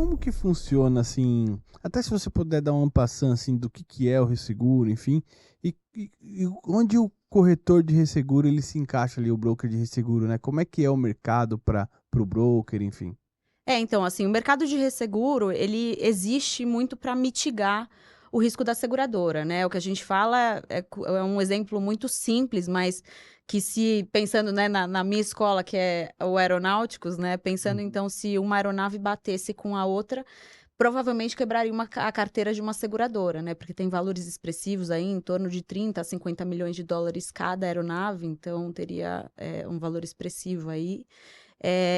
como que funciona, assim, até se você puder dar uma passão, assim, do que é o resseguro, enfim, e onde o corretor de resseguro, ele se encaixa ali, o broker de resseguro, né? Como é que é o mercado para o broker, enfim? Então, assim, o mercado de resseguro, ele existe muito para mitigar o risco da seguradora, né? O que a gente fala é um exemplo muito simples, mas que se, pensando, né, na minha escola, que é o aeronáuticos, né? Pensando, Uhum. então, se uma aeronave batesse com a outra, provavelmente quebraria a carteira de uma seguradora, né? Porque tem valores expressivos aí, em torno de 30 a 50 milhões de dólares cada aeronave, então teria um valor expressivo aí.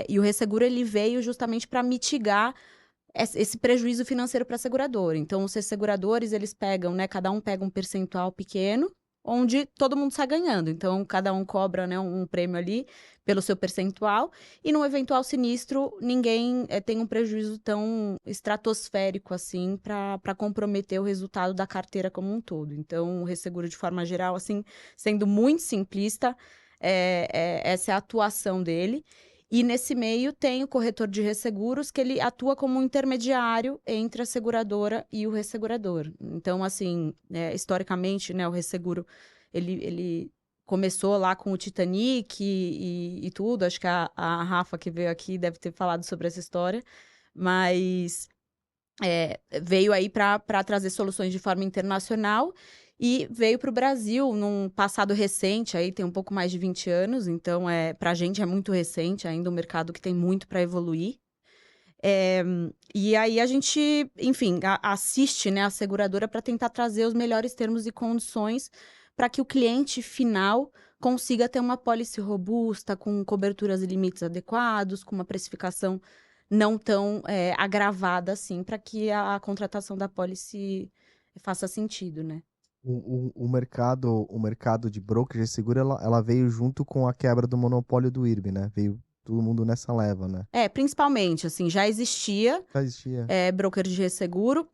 E o resseguro ele veio justamente para mitigar esse prejuízo financeiro para a seguradora. Então, os resseguradores, eles pegam, né? Cada um pega um percentual pequeno, onde todo mundo sai ganhando. Então, cada um cobra, né, um prêmio ali pelo seu percentual, e num eventual sinistro, ninguém tem um prejuízo tão estratosférico assim para comprometer o resultado da carteira como um todo. Então, o resseguro, de forma geral, assim, sendo muito simplista, essa é a atuação dele. E nesse meio tem o corretor de resseguros, que ele atua como um intermediário entre a seguradora e o ressegurador. Então, assim, historicamente, né, o resseguro, ele começou lá com o Titanic e tudo. Acho que a Rafa, que veio aqui, deve ter falado sobre essa história. Mas veio aí para trazer soluções de forma internacional e veio para o Brasil num passado recente, aí tem um pouco mais de 20 anos, então para a gente é muito recente ainda, um mercado que tem muito para evoluir. É, e aí a gente, enfim, assiste, né, a seguradora para tentar trazer os melhores termos e condições para que o cliente final consiga ter uma pólice robusta, com coberturas e limites adequados, com uma precificação não tão agravada assim, para que a contratação da pólice faça sentido, né? O mercado de broker de seguro, ela veio junto com a quebra do monopólio do IRB, né? Veio todo mundo nessa leva, né? Principalmente, assim, já existia Já existia. broker de resseguro,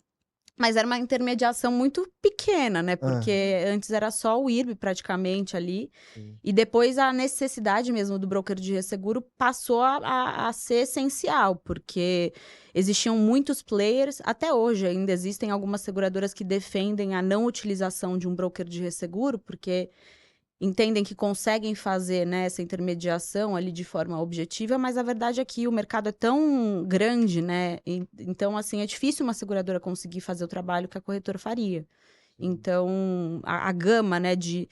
mas era uma intermediação muito pequena, né? Ah, Porque antes era só o IRB praticamente ali. sim. E depois a necessidade mesmo do broker de resseguro passou a ser essencial, porque existiam muitos players. Até hoje ainda existem algumas seguradoras que defendem a não utilização de um broker de resseguro, porque entendem que conseguem fazer, né, essa intermediação ali de forma objetiva, mas a verdade é que o mercado é tão grande, né? Então, assim, é difícil uma seguradora conseguir fazer o trabalho que a corretora faria. Sim. Então, a gama, né, de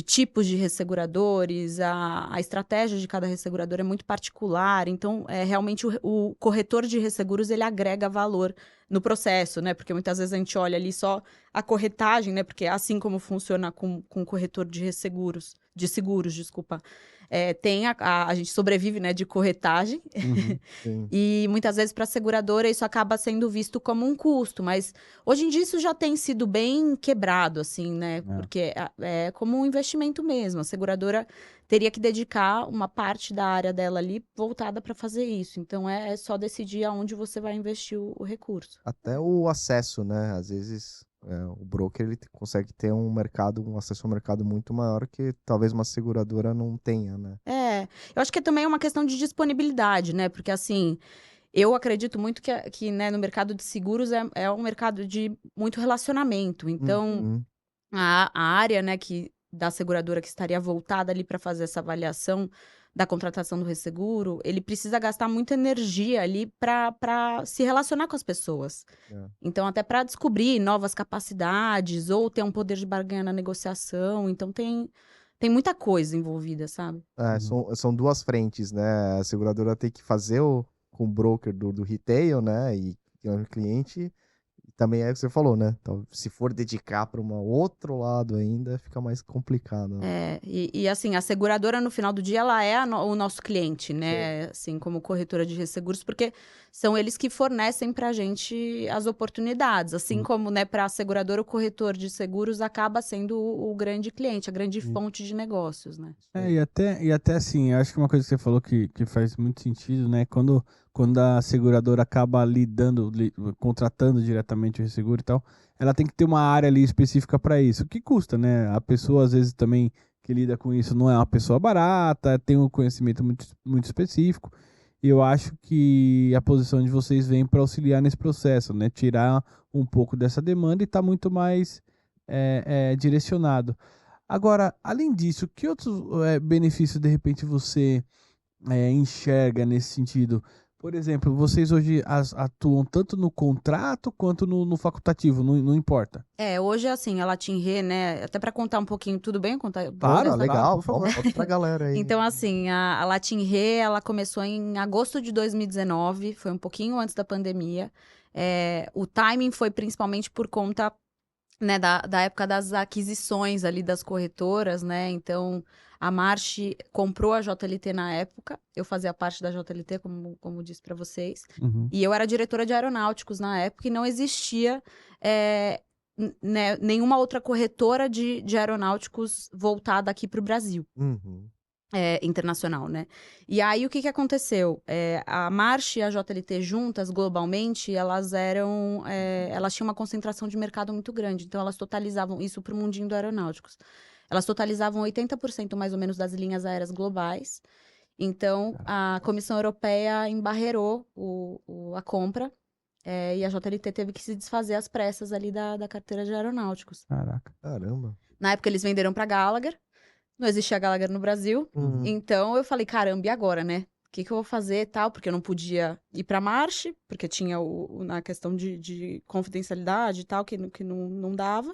tipos de resseguradores, a estratégia de cada ressegurador é muito particular. Então, realmente o corretor de resseguros, ele agrega valor no processo, né? Porque muitas vezes a gente olha ali só a corretagem, né? Porque assim como funciona com o corretor de resseguros, de seguros, desculpa. Tem a gente sobrevive, né, de corretagem. Uhum. Sim. E muitas vezes para a seguradora isso acaba sendo visto como um custo, mas hoje em dia isso já tem sido bem quebrado, assim, né? É. Porque é como um investimento mesmo. A seguradora teria que dedicar uma parte da área dela ali voltada para fazer isso. Então é só decidir aonde você vai investir o recurso. Até o acesso, né? Às vezes o broker ele consegue ter um acesso ao mercado muito maior que talvez uma seguradora não tenha, né? Eu acho que também é uma questão de disponibilidade, né? Porque assim, eu acredito muito que né, no mercado de seguros é um mercado de muito relacionamento. Então, Uhum. a área, né, da seguradora que estaria voltada ali para fazer essa avaliação da contratação do resseguro, ele precisa gastar muita energia ali para se relacionar com as pessoas. É. Então, até para descobrir novas capacidades ou ter um poder de barganha na negociação. Então, tem muita coisa envolvida, sabe? Uhum. São duas frentes, né? A seguradora tem que fazer com o broker do retail, né? E que é o cliente. E também é o que você falou, né? Então, se for dedicar para um outro lado ainda, fica mais complicado. Assim, a seguradora, no final do dia, ela é o nosso cliente, Sim. né? Assim, como corretora de resseguros, porque são eles que fornecem para a gente as oportunidades. Assim Uhum. como, né, para a seguradora, o corretor de seguros acaba sendo o grande cliente, a grande Isso. fonte de negócios, né? Isso aí. E até assim, eu acho que uma coisa que você falou que faz muito sentido, né? Quando a seguradora acaba contratando diretamente o resseguro e tal, ela tem que ter uma área ali específica para isso. O que custa, né? A pessoa, às vezes, também que lida com isso não é uma pessoa barata, tem um conhecimento muito, muito específico. E eu acho que a posição de vocês vem para auxiliar nesse processo, né? Tirar um pouco dessa demanda e tá muito mais direcionado. Agora, além disso, que outros benefícios de repente você enxerga nesse sentido? Por exemplo, vocês hoje atuam tanto no contrato quanto no facultativo, não importa. Hoje, assim, a Latin Re, né, até para contar um pouquinho, tudo bem? Contar Claro, essa- legal, por favor. conta pra galera aí. Então, assim, a Latin Re, ela começou em agosto de 2019, foi um pouquinho antes da pandemia. O timing foi principalmente por conta, né, da época das aquisições ali das corretoras, né? Então, a March comprou a JLT na época. Eu fazia parte da JLT, como disse para vocês. Uhum. E eu era diretora de aeronáuticos na época e não existia né, nenhuma outra corretora de aeronáuticos voltada aqui para o Brasil. Uhum. Internacional, né? E aí, o que aconteceu? A March e a JLT juntas, globalmente, elas tinham uma concentração de mercado muito grande. Então, elas totalizavam, isso para o mundinho do aeronáuticos, elas totalizavam 80% mais ou menos das linhas aéreas globais. Então, a Comissão Europeia embarreirou a compra, e a JLT teve que se desfazer às pressas ali da carteira de aeronáuticos. Caraca. Caramba. Na época, eles venderam para Gallagher. Não existia Gallagher no Brasil. Uhum. Então, eu falei, caramba, e agora, né? O que eu vou fazer e tal? Porque eu não podia ir pra March, porque tinha na questão de confidencialidade e tal, que não dava.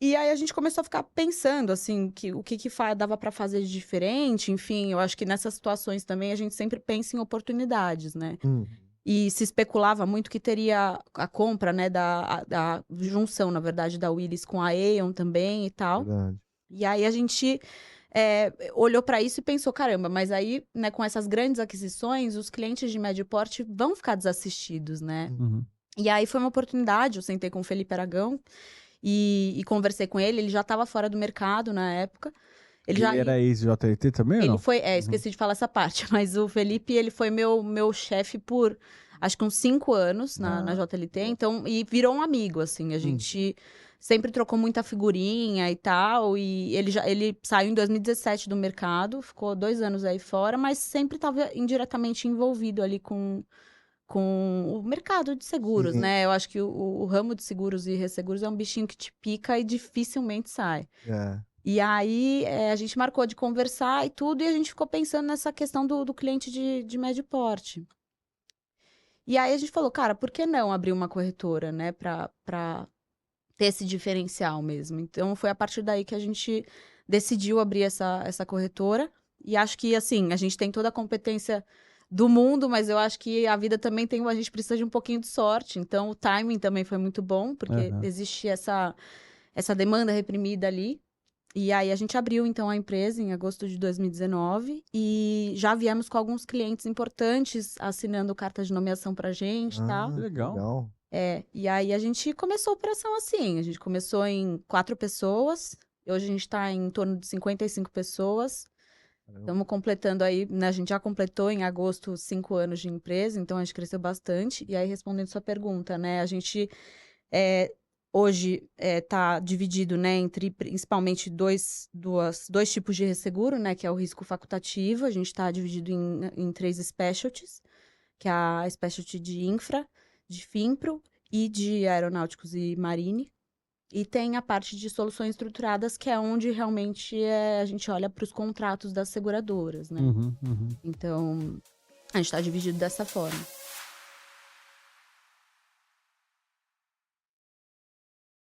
E aí, a gente começou a ficar pensando, assim, o que dava pra fazer de diferente. Enfim, eu acho que nessas situações também, a gente sempre pensa em oportunidades, né? Uhum. E se especulava muito que teria a compra, né, da junção, na verdade, da Willis com a Aon também e tal. Verdade. E aí a gente olhou para isso e pensou, caramba, mas aí, né, com essas grandes aquisições, os clientes de médio porte vão ficar desassistidos, né? Uhum. E aí foi uma oportunidade, eu sentei com o Felipe Aragão e conversei com ele já estava fora do mercado na época. Ele era ex-JLT também ou não? Ele foi, esqueci de falar essa parte, mas o Felipe, ele foi meu chefe por, acho que uns 5 anos na JLT, então, e virou um amigo, assim, a gente sempre trocou muita figurinha e tal, e ele saiu em 2017 do mercado, ficou 2 anos aí fora, mas sempre estava indiretamente envolvido ali com o mercado de seguros, Sim. né? Eu acho que o ramo de seguros e resseguros é um bichinho que te pica e dificilmente sai. E aí, a gente marcou de conversar e tudo, e a gente ficou pensando nessa questão do cliente de médio porte. E aí, a gente falou, cara, por que não abrir uma corretora, né, pra ter esse diferencial mesmo? Então, foi a partir daí que a gente decidiu abrir essa corretora. E acho que, assim, a gente tem toda a competência do mundo, mas eu acho que a vida também a gente precisa de um pouquinho de sorte. Então, o timing também foi muito bom, porque existe essa demanda reprimida ali. E aí, a gente abriu, então, a empresa em agosto de 2019 e já viemos com alguns clientes importantes assinando carta de nomeação pra gente e tal. Legal. E aí, a gente começou a operação assim. A gente começou em 4 pessoas. Hoje, a gente tá em torno de 55 pessoas. Estamos completando aí, né? A gente já completou em agosto 5 anos de empresa, então a gente cresceu bastante. E aí, respondendo sua pergunta, né? A gente... hoje está dividido, né, entre principalmente dois tipos de resseguro, né, que é o risco facultativo. A gente está dividido em 3 specialties, que é a specialty de infra, de FINPRO e de aeronáuticos e marine. E tem a parte de soluções estruturadas, que é onde realmente a gente olha para os contratos das seguradoras, né? Uhum. Então, a gente está dividido dessa forma.